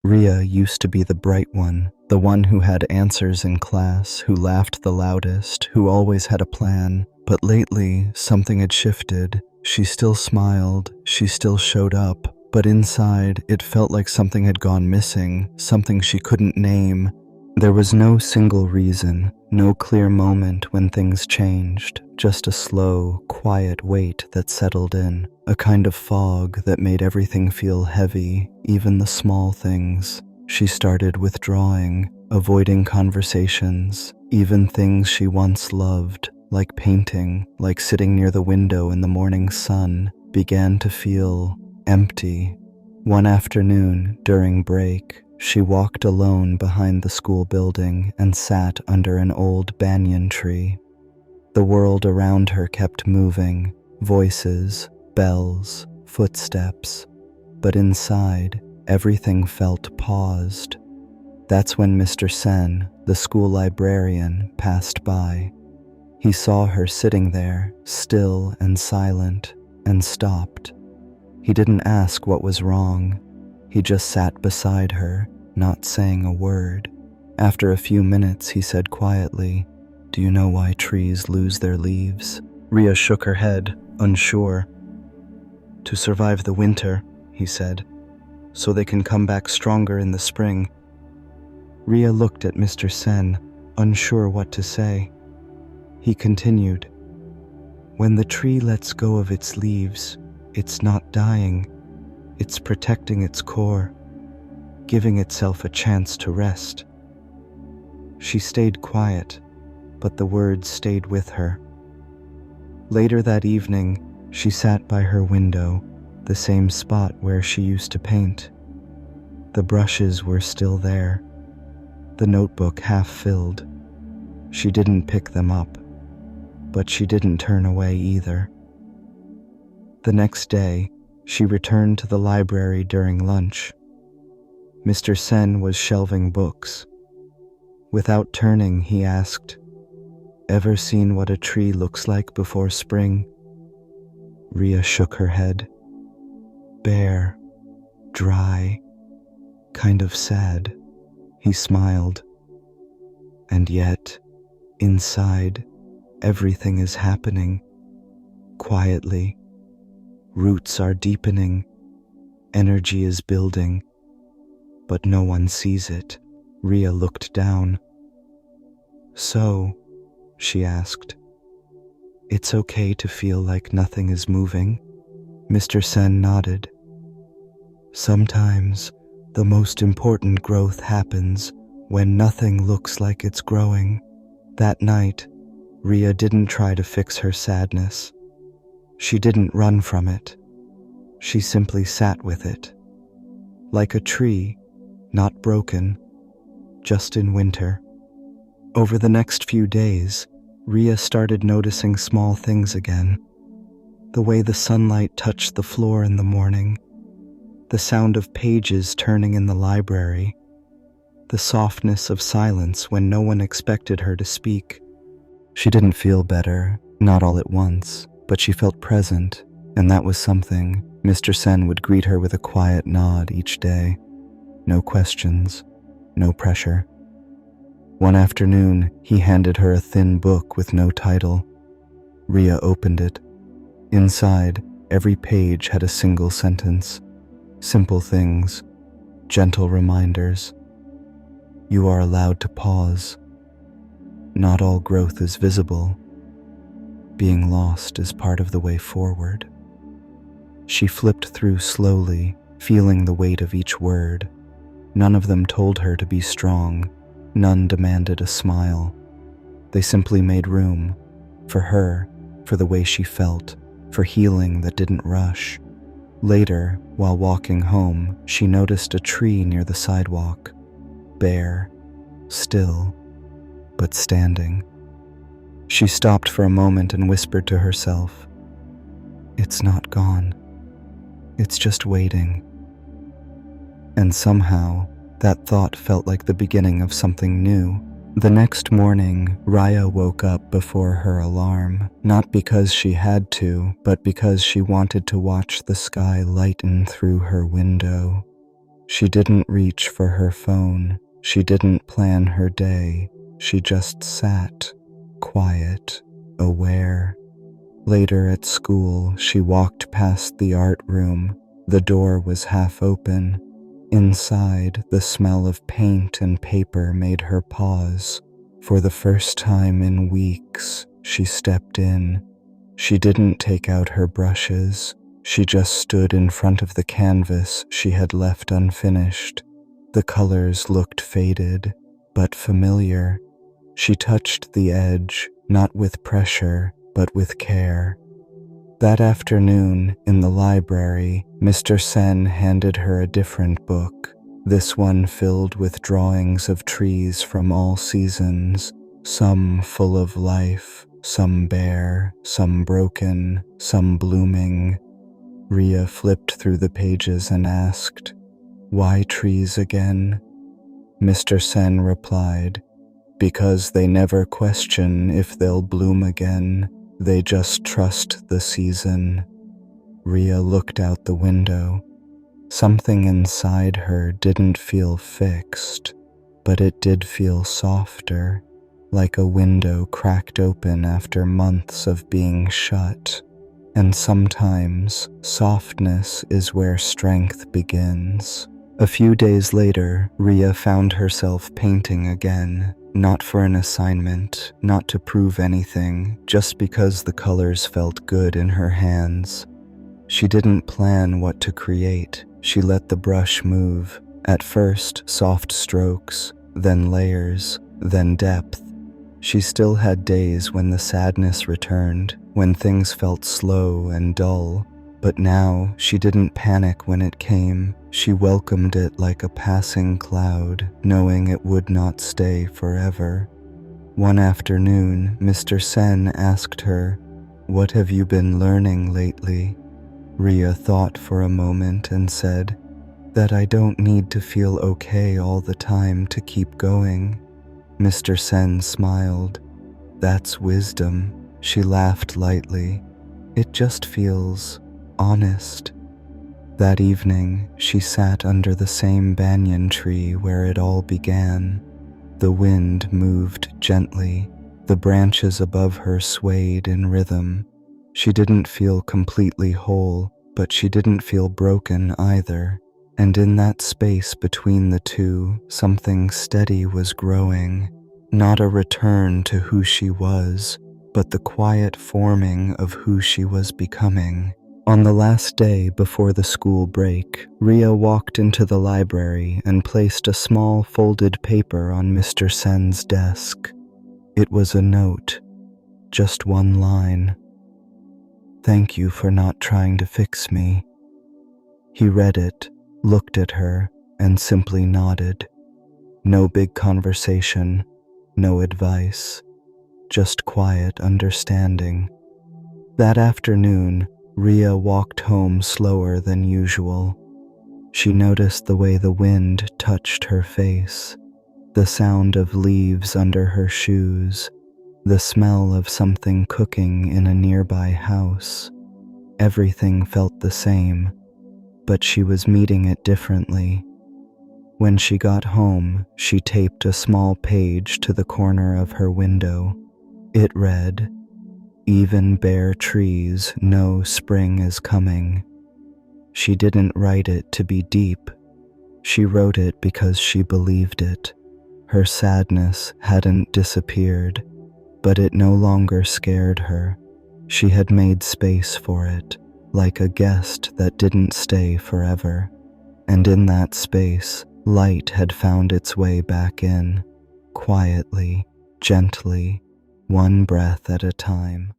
Ria used to be the bright one, the one who had answers in class, who laughed the loudest, who always had a plan. But lately, something had shifted. She still smiled, she still showed up, but inside, it felt like something had gone missing, something she couldn't name. There was no single reason, no clear moment when things changed, just a slow, quiet weight that settled in, a kind of fog that made everything feel heavy, even the small things. She started withdrawing, avoiding conversations, even things she once loved, like painting, like sitting near the window in the morning sun, began to feel empty. One afternoon, during break, she walked alone behind the school building and sat under an old banyan tree. The world around her kept moving, voices, bells, footsteps, but inside, everything felt paused. That's when Mr. Sen, the school librarian, passed by. He saw her sitting there, still and silent, and stopped. He didn't ask what was wrong. He just sat beside her, not saying a word. After a few minutes, he said quietly, "Do you know why trees lose their leaves?" Ria shook her head, unsure. "To survive the winter," he said, "so they can come back stronger in the spring." Ria looked at Mr. Sen, unsure what to say. He continued, "When the tree lets go of its leaves, it's not dying. It's protecting its core, giving itself a chance to rest." She stayed quiet, but the words stayed with her. Later that evening, she sat by her window, the same spot where she used to paint. The brushes were still there, the notebook half filled. She didn't pick them up, but she didn't turn away either. The next day, she returned to the library during lunch. Mr. Sen was shelving books. Without turning, he asked, "Ever seen what a tree looks like before spring?" Ria shook her head. "Bare, dry, kind of sad." He smiled. "And yet, inside, everything is happening. Quietly. Roots are deepening. Energy is building. But no one sees it." Ria looked down. "So," she asked, "it's okay to feel like nothing is moving?" Mr. Sen nodded. "Sometimes the most important growth happens when nothing looks like it's growing." That night, Ria didn't try to fix her sadness. She didn't run from it. She simply sat with it. Like a tree, not broken, just in winter. Over the next few days, Ria started noticing small things again. The way the sunlight touched the floor in the morning, the sound of pages turning in the library, the softness of silence when no one expected her to speak. She didn't feel better, not all at once, but she felt present, and that was something. Mr. Sen would greet her with a quiet nod each day. No questions, no pressure. One afternoon, he handed her a thin book with no title. Ria opened it. Inside, every page had a single sentence. Simple things, gentle reminders. You are allowed to pause. Not all growth is visible. Being lost is part of the way forward. She flipped through slowly, feeling the weight of each word. None of them told her to be strong. None demanded a smile. They simply made room for her, for the way she felt, for healing that didn't rush. Later, while walking home, she noticed a tree near the sidewalk, bare, still, but standing. She stopped for a moment and whispered to herself, "It's not gone. It's just waiting." And somehow, that thought felt like the beginning of something new. The next morning, Raya woke up before her alarm, not because she had to, but because she wanted to watch the sky lighten through her window. She didn't reach for her phone. She didn't plan her day. She just sat, quiet, aware. Later at school, she walked past the art room. The door was half open. Inside, the smell of paint and paper made her pause. For the first time in weeks, she stepped in. She didn't take out her brushes. She just stood in front of the canvas she had left unfinished. The colors looked faded, but familiar. She touched the edge, not with pressure, but with care. That afternoon, in the library, Mr. Sen handed her a different book, this one filled with drawings of trees from all seasons, some full of life, some bare, some broken, some blooming. Ria flipped through the pages and asked, "Why trees again?" Mr. Sen replied, "Because they never question if they'll bloom again. They just trust the season." Ria looked out the window. Something inside her didn't feel fixed, but it did feel softer, like a window cracked open after months of being shut. And sometimes softness is where strength begins. A few days later, Ria found herself painting again, not for an assignment, not to prove anything, just because the colors felt good in her hands. She didn't plan what to create. She let the brush move. At first, soft strokes, then layers, then depth. She still had days when the sadness returned, when things felt slow and dull. But now, she didn't panic when it came. She welcomed it like a passing cloud, knowing it would not stay forever. One afternoon, Mr. Sen asked her, "What have you been learning lately?" Ria thought for a moment and said, "That I don't need to feel okay all the time to keep going." Mr. Sen smiled. "That's wisdom." She laughed lightly. "It just feels honest." That evening, she sat under the same banyan tree where it all began. The wind moved gently. The branches above her swayed in rhythm. She didn't feel completely whole, but she didn't feel broken either. And in that space between the two, something steady was growing. Not a return to who she was, but the quiet forming of who she was becoming. On the last day before the school break, Ria walked into the library and placed a small folded paper on Mr. Sen's desk. It was a note, just one line. "Thank you for not trying to fix me." He read it, looked at her, and simply nodded. No big conversation, no advice, just quiet understanding. That afternoon, Ria walked home slower than usual. She noticed the way the wind touched her face, the sound of leaves under her shoes, the smell of something cooking in a nearby house. Everything felt the same, but she was meeting it differently. When she got home, she taped a small page to the corner of her window. It read, "Even bare trees know spring is coming." She didn't write it to be deep. She wrote it because she believed it. Her sadness hadn't disappeared, but it no longer scared her. She had made space for it, like a guest that didn't stay forever. And in that space, light had found its way back in, quietly, gently, one breath at a time.